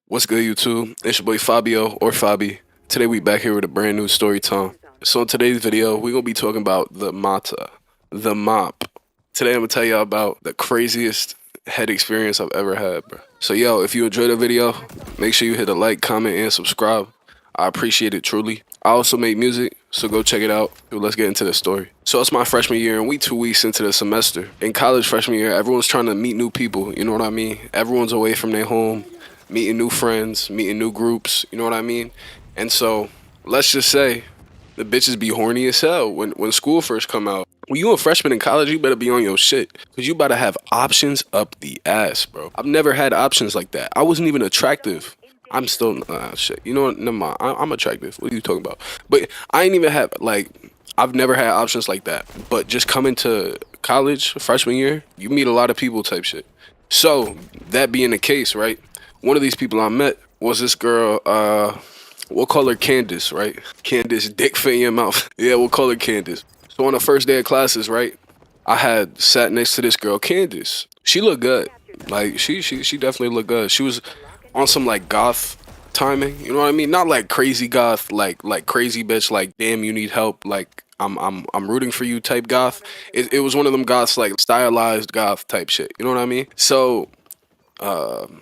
What's good, YouTube? It's your boy Fabio or Fabi. Today we back here with a brand new story time. So in today's video, we're gonna be talking about the mata, the mop. Today I'm gonna tell y'all about the craziest head experience I've ever had, bro. So yo, if you enjoyed the video, make sure you hit a like, comment, and subscribe. I appreciate it truly. I also make music, so go check it out. Let's get into the story. So it's my freshman year, and we 2 weeks into the semester. In college freshman year, everyone's trying to meet new people. You know what I mean? Everyone's away from their home, meeting new friends, meeting new groups. You know what I mean? And so let's just say the bitches be horny as hell when school first come out. When you a freshman in college, you better be on your shit. Cause you about to have options up the ass, bro. I've never had options like that. I wasn't even attractive. I'm still shit. You know what? Never mind. I'm attractive. What are you talking about? But I ain't even have like I've never had options like that. But just coming to college freshman year, you meet a lot of people type shit. So that being the case, right? One of these people I met was this girl. We'll call her Candace, right? Candace, dick fit in your mouth. Yeah, we'll call her Candace. So on the first day of classes, right? I had sat next to this girl, Candace. She looked good. Like she definitely looked good. She was on some like goth timing. You know what I mean? Not like crazy goth, like crazy bitch, like damn you need help, like I'm rooting for you type goth. It was one of them goths like stylized goth type shit. You know what I mean? So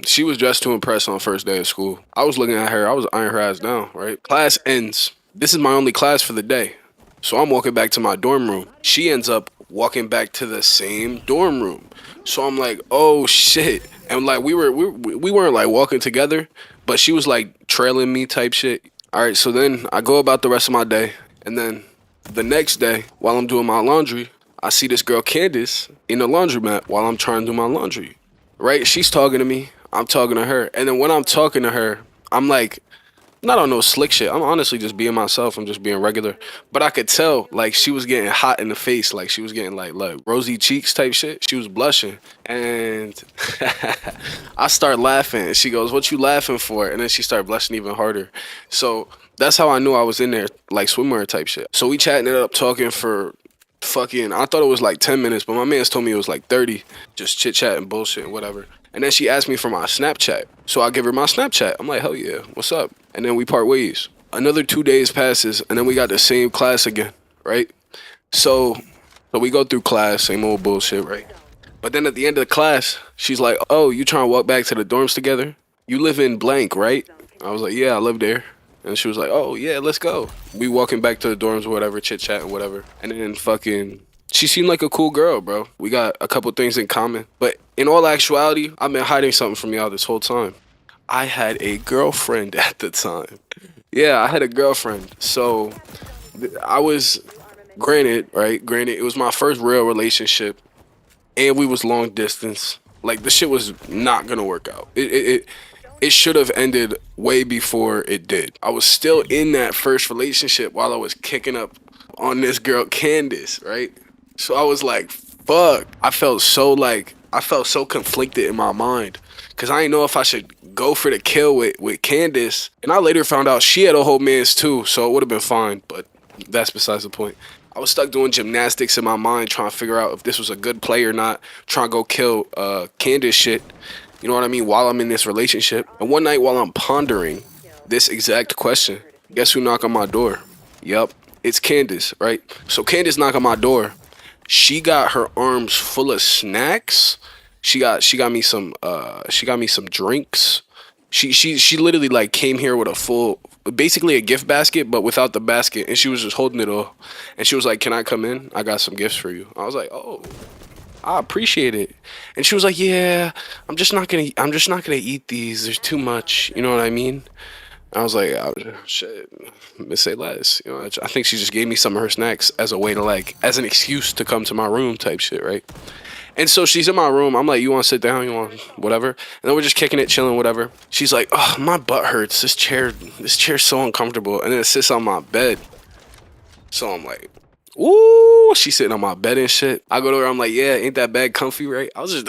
she was dressed to impress on first day of school. I was looking at her. I was eyeing her ass down. Right? Class ends. This is my only class for the day. So I'm walking back to my dorm room. She ends up walking back to the same dorm room. So I'm like, oh shit. And like we weren't like walking together, but she was like trailing me type shit. All right. So then I go about the rest of my day, and then the next day while I'm doing my laundry, I see this girl Candace in the laundromat while I'm trying to do my laundry. Right? She's talking to me. I'm talking to her. And then when I'm talking to her, I'm like, not on no slick shit. I'm honestly just being myself. I'm just being regular. But I could tell like she was getting hot in the face. Like she was getting like rosy cheeks type shit. She was blushing. And I start laughing. She goes, "What you laughing for?" And then she started blushing even harder. So that's how I knew I was in there, like swimwear type shit. So we chatting it up, talking for fucking, I thought it was like 10 minutes, but my man's told me it was like 30. Just chit chat and bullshit and whatever. And then she asked me for my Snapchat. So I give her my Snapchat. I'm like, hell yeah, what's up? And then we part ways. Another 2 days passes, and then we got the same class again, right? So, so we go through class, same old bullshit, right? But then at the end of the class, she's like, "Oh, you trying to walk back to the dorms together? You live in blank, right?" I was like, "Yeah, I live there." And she was like, "Oh, yeah, let's go." We walking back to the dorms or whatever, chit chat and whatever. And then fucking, she seemed like a cool girl, bro. We got a couple things in common. But in all actuality, I've been hiding something from y'all this whole time. I had a girlfriend at the time. Yeah, I had a girlfriend. So I was, granted, right? Granted, it was my first real relationship, and we was long distance. Like the shit was not gonna work out. It should have ended way before it did. I was still in that first relationship while I was kicking up on this girl Candace, right? So I was like, fuck. I felt so conflicted in my mind. Cause I didn't know if I should go for the kill with Candace. And I later found out she had a whole man's too, so it would have been fine, but that's besides the point. I was stuck doing gymnastics in my mind trying to figure out if this was a good play or not, trying to go kill Candace shit. You know what I mean? While I'm in this relationship. And one night while I'm pondering this exact question, guess who knocked on my door? Yup, it's Candace, right? So Candace knocked on my door. She got her arms full of snacks. She got me some drinks. She literally like came here with a full, basically a gift basket but without the basket, and she was just holding it all. And she was like, "Can I come in? I got some gifts for you." I was like, "Oh, I appreciate it." And she was like, "Yeah, I'm just not gonna eat these. There's too much. You know what I mean?" I was like, "Oh, shit, miss say less." You know, I think she just gave me some of her snacks as a way to like, as an excuse to come to my room type shit, right? And so she's in my room. I'm like, "You want to sit down? You want whatever?" And then we're just kicking it, chilling, whatever. She's like, "Oh, my butt hurts. This chair's so uncomfortable." And then it sits on my bed. So I'm like, "Ooh," she's sitting on my bed and shit. I go to her, I'm like, "Yeah, ain't that bed comfy, right?" I was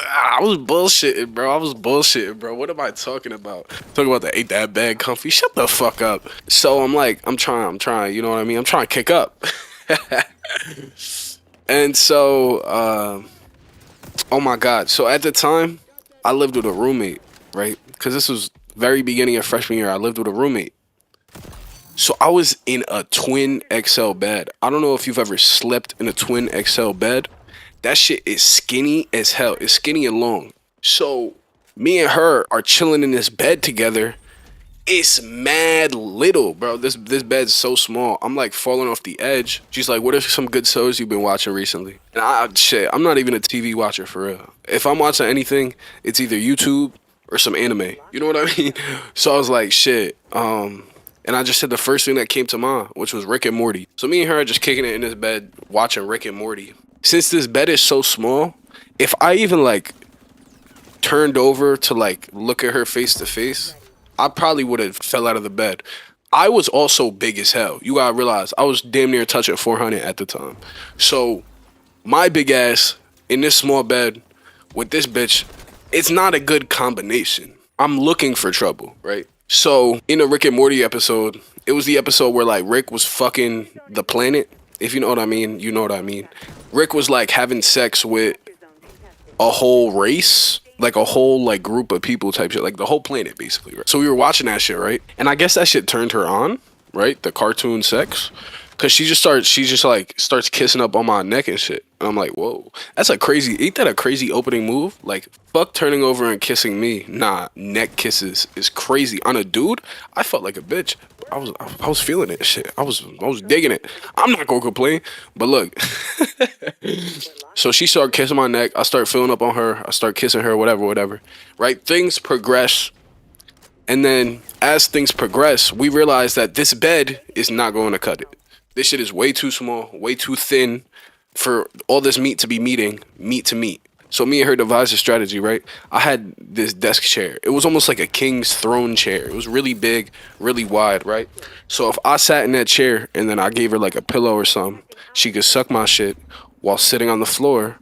bullshitting, bro. I was bullshitting, bro. What am I talking about? Talking about the ain't that bed comfy? Shut the fuck up. So I'm like, I'm trying, you know what I mean? I'm trying to kick up. And so, oh my God. So at the time, I lived with a roommate, right? Because this was very beginning of freshman year, I lived with a roommate. So I was in a twin XL bed. I don't know if you've ever slept in a twin XL bed. That shit is skinny as hell. It's skinny and long. So me and her are chilling in this bed together. It's mad little, bro. This bed's so small. I'm like falling off the edge. She's like, "What are some good shows you've been watching recently?" And I'm not even a TV watcher for real. If I'm watching anything, it's either YouTube or some anime. You know what I mean? So I was like, shit. And I just said the first thing that came to mind, which was Rick and Morty. So me and her are just kicking it in this bed, watching Rick and Morty. Since this bed is so small, if I even like turned over to like look at her face to face, I probably would have fell out of the bed. I was also big as hell. You gotta realize I was damn near touching 400 at the time. So my big ass in this small bed with this bitch, it's not a good combination. I'm looking for trouble, right? So in a Rick and Morty episode, it was the episode where like Rick was fucking the planet. If you know what I mean, you know what I mean. Rick was like having sex with a whole race, like a whole like group of people type shit, like the whole planet basically, right? So we were watching that shit, right? And I guess that shit turned her on, right? The cartoon sex. Cause she just starts kissing up on my neck and shit. And I'm like, whoa, ain't that a crazy opening move? Like, fuck turning over and kissing me. Nah, neck kisses is crazy. On a dude, I felt like a bitch. I was feeling it, shit. I was digging it. I'm not gonna complain. But look, so she started kissing my neck. I start filling up on her. I start kissing her, whatever. Right? Things progress. And then as things progress, we realize that this bed is not going to cut it. This shit is way too small, way too thin for all this meat to be meat to meat. So me and her devised a strategy, right? I had this desk chair. It was almost like a king's throne chair. It was really big, really wide, right? So if I sat in that chair and then I gave her like a pillow or something, she could suck my shit while sitting on the floor,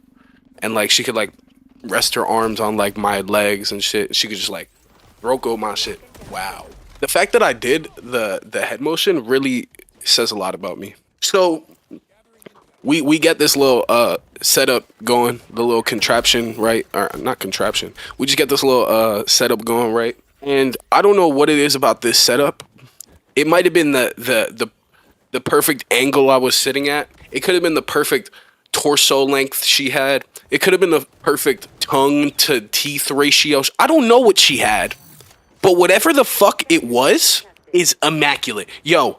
and like she could like rest her arms on like my legs and shit. She could just like Roko my shit. Wow. The fact that I did the head motion really says a lot about me. So we get this little setup going, the little contraption, right? Or not contraption. We just get this little setup going, right? And I don't know what it is about this setup. It might have been the perfect angle I was sitting at. It could have been the perfect torso length she had. It could have been the perfect tongue to teeth ratio. I don't know what she had. But whatever the fuck it was is immaculate. Yo,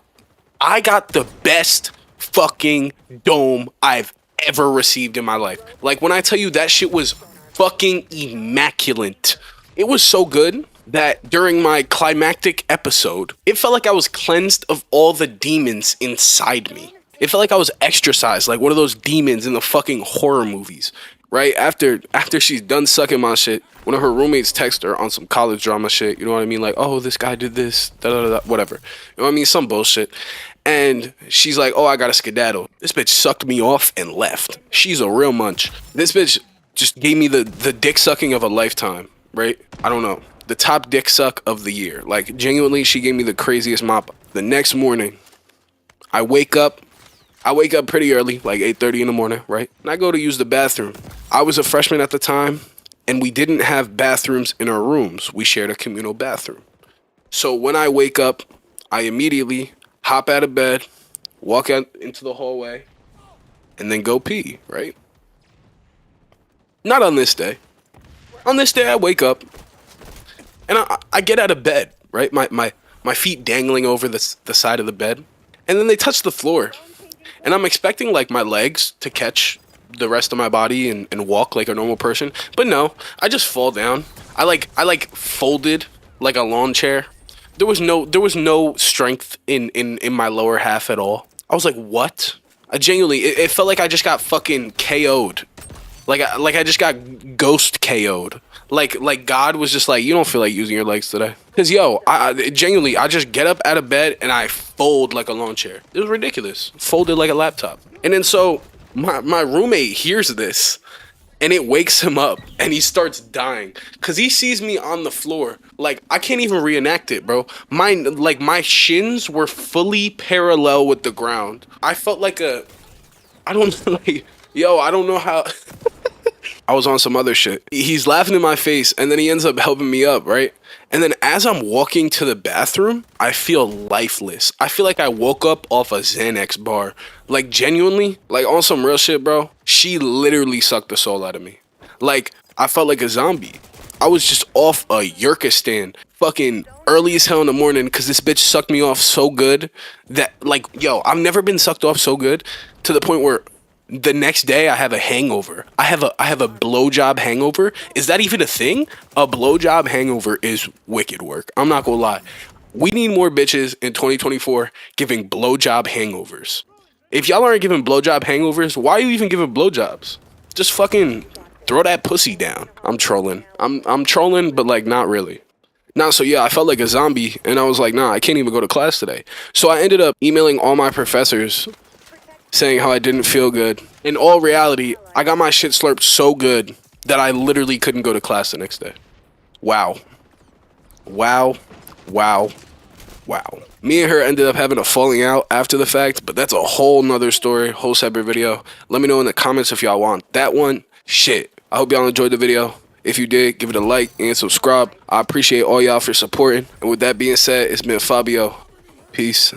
I got the best fucking dome I've ever received in my life. Like when I tell you that shit was fucking immaculate. It was so good that during my climactic episode, it felt like I was cleansed of all the demons inside me. It felt like I was exorcised, like one of those demons in the fucking horror movies. Right after she's done sucking my shit, one of her roommates texted her on some college drama shit. You know what I mean? Like, oh, this guy did this, whatever. You know what I mean? Some bullshit. And she's like, oh, I got to skedaddle. This bitch sucked me off and left. She's a real munch. This bitch just gave me the dick sucking of a lifetime. Right? I don't know. The top dick suck of the year. Like, genuinely, she gave me the craziest mop. The next morning, I wake up pretty early, like 8:30 in the morning, right? And I go to use the bathroom. I was a freshman at the time, and we didn't have bathrooms in our rooms. We shared a communal bathroom. So when I wake up, I immediately hop out of bed, walk out into the hallway, and then go pee, right? Not on this day. On this day, I wake up, and I get out of bed, right? My feet dangling over the side of the bed, and then they touch the floor. And I'm expecting like my legs to catch the rest of my body and walk like a normal person. But no, I just fall down. I like folded like a lawn chair. There was no strength in my lower half at all. I was like, what? I genuinely, it felt like I just got fucking KO'd. Like I just got ghost KO'd. Like God was just like, you don't feel like using your legs today. Cause yo, I genuinely, I just get up out of bed and I fold like a lawn chair. It was ridiculous. Folded like a laptop. And then so my roommate hears this and it wakes him up and he starts dying. Cause he sees me on the floor. Like I can't even reenact it, bro. My shins were fully parallel with the ground. I felt like I don't know how I was on some other shit. He's laughing in my face, and then he ends up helping me up, right? And then as I'm walking to the bathroom, I feel lifeless. I feel like I woke up off a Xanax bar. Like, genuinely, like on some real shit, bro. She literally sucked the soul out of me. Like, I felt like a zombie. I was just off a Yurkistan fucking early as hell in the morning because this bitch sucked me off so good that, like, yo, I've never been sucked off so good to the point where the next day I have a hangover. I have a blowjob hangover. Is that even a thing? A blowjob hangover is wicked work. I'm not gonna lie. We need more bitches in 2024 giving blowjob hangovers. If y'all aren't giving blowjob hangovers, why are you even giving blowjobs? Just fucking throw that pussy down. I'm trolling. I'm trolling, but like not really. Nah, so yeah, I felt like a zombie, and I was like, nah, I can't even go to class today. So I ended up emailing all my professors saying how I didn't feel good. In all reality, I got my shit slurped so good that I literally couldn't go to class the next day. Wow. Wow. Wow. Wow. Me and her ended up having a falling out after the fact, but that's a whole nother story, whole separate video. Let me know in the comments if y'all want that one. Shit. I hope y'all enjoyed the video. If you did, give it a like and subscribe. I appreciate all y'all for supporting. And with that being said, it's been Fabio. Peace.